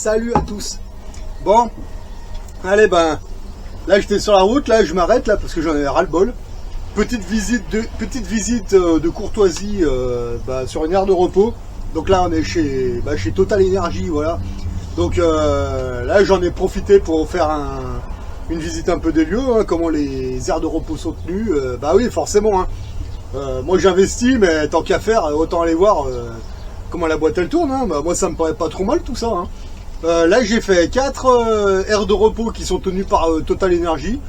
Salut à tous. Bon, allez ben, là j'étais sur la route, là je m'arrête là parce que j'en ai ras-le-bol. Petite visite de courtoisie sur une aire de repos. Donc là on est chez Total Energy, voilà. Donc là j'en ai profité pour faire une visite un peu des lieux, hein, comment les aires de repos sont tenues. Bah oui, forcément. Hein. Moi j'investis, mais tant qu'à faire, autant aller voir comment la boîte elle tourne. Hein. Bah, moi ça me paraît pas trop mal tout ça. Hein. Là j'ai fait 4 aires de repos qui sont tenues par Total Energy.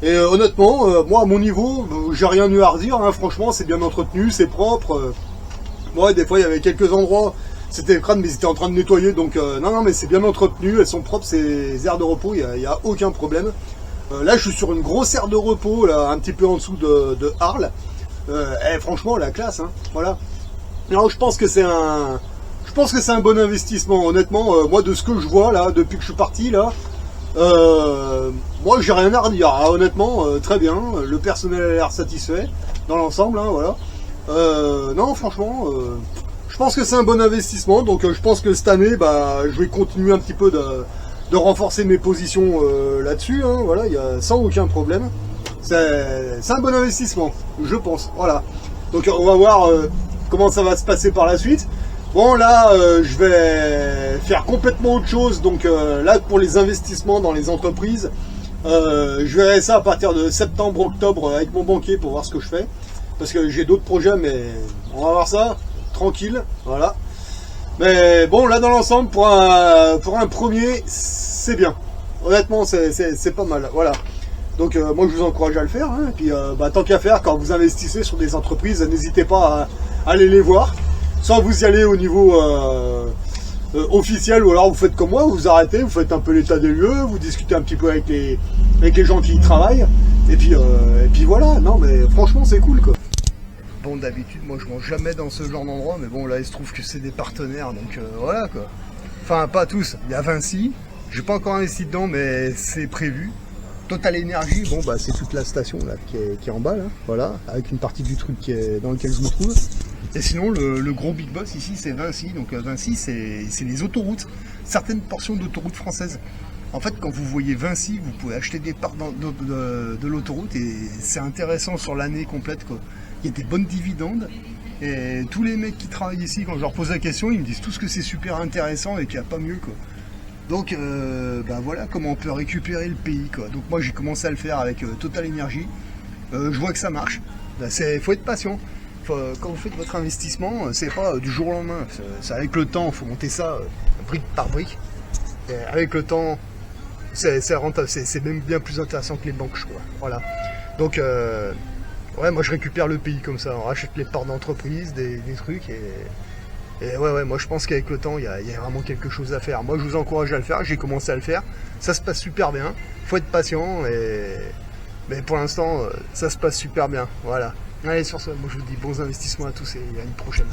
Et honnêtement, moi à mon niveau, j'ai rien eu à redire. Hein. Franchement, c'est bien entretenu, c'est propre. Ouais, des fois il y avait quelques endroits, c'était crade, mais ils étaient en train de nettoyer. Donc non, mais c'est bien entretenu, elles sont propres ces aires de repos, il n'y a aucun problème. Là je suis sur une grosse aire de repos, là, un petit peu en dessous de Arles. Franchement, la classe, hein, voilà. Alors je pense que c'est un bon investissement, honnêtement. Moi, de ce que je vois là, depuis que je suis parti là, moi j'ai rien à redire. Ah, honnêtement, très bien. Le personnel a l'air satisfait dans l'ensemble, hein, voilà. Non, franchement, je pense que c'est un bon investissement. Donc, je pense que cette année, je vais continuer un petit peu de renforcer mes positions là-dessus. Hein, voilà, sans aucun problème. C'est un bon investissement, je pense. Voilà. Donc, on va voir comment ça va se passer par la suite. Bon, là, je vais faire complètement autre chose. Donc, là, pour les investissements dans les entreprises, je verrai ça à partir de septembre-octobre avec mon banquier pour voir ce que je fais. Parce que j'ai d'autres projets, mais on va voir ça tranquille. Voilà. Mais bon, là, dans l'ensemble, pour un premier, c'est bien. Honnêtement, c'est pas mal. Voilà. Donc moi je vous encourage à le faire, hein. Et puis tant qu'à faire, quand vous investissez sur des entreprises, n'hésitez pas à aller les voir. Soit vous y allez au niveau officiel, ou alors vous faites comme moi, vous vous arrêtez, vous faites un peu l'état des lieux, vous discutez un petit peu avec les gens qui y travaillent, et puis voilà. Non mais franchement c'est cool quoi. Bon, d'habitude moi je mange jamais dans ce genre d'endroit, mais bon là il se trouve que c'est des partenaires, donc voilà quoi. Enfin pas tous, il y a Vinci, j'ai pas encore investi dedans mais c'est prévu. Total Energy, bon c'est toute la station là qui est en bas là, voilà, avec une partie du truc dans lequel je me trouve. Et sinon le gros big boss ici c'est Vinci, donc Vinci c'est les autoroutes, certaines portions d'autoroutes françaises. En fait quand vous voyez Vinci, vous pouvez acheter des parts de l'autoroute et c'est intéressant sur l'année complète quoi. Il y a des bonnes dividendes et tous les mecs qui travaillent ici, quand je leur pose la question, ils me disent tous que c'est super intéressant et qu'il n'y a pas mieux quoi. Donc voilà comment on peut récupérer le pays quoi. Donc moi j'ai commencé à le faire avec Total Energy. Je vois que ça marche. Faut être patient. Quand vous faites votre investissement, c'est pas du jour au lendemain. C'est avec le temps, il faut monter ça brique par brique. Et avec le temps, c'est rentable. C'est même bien plus intéressant que les banques, je crois. Voilà. Donc ouais, moi je récupère le pays comme ça. On rachète les parts d'entreprise, des trucs et ouais, moi je pense qu'avec le temps, il y a vraiment quelque chose à faire. Moi je vous encourage à le faire, j'ai commencé à le faire. Ça se passe super bien, faut être patient, mais pour l'instant, ça se passe super bien. Voilà. Allez, sur ce, moi je vous dis bons investissements à tous et à une prochaine.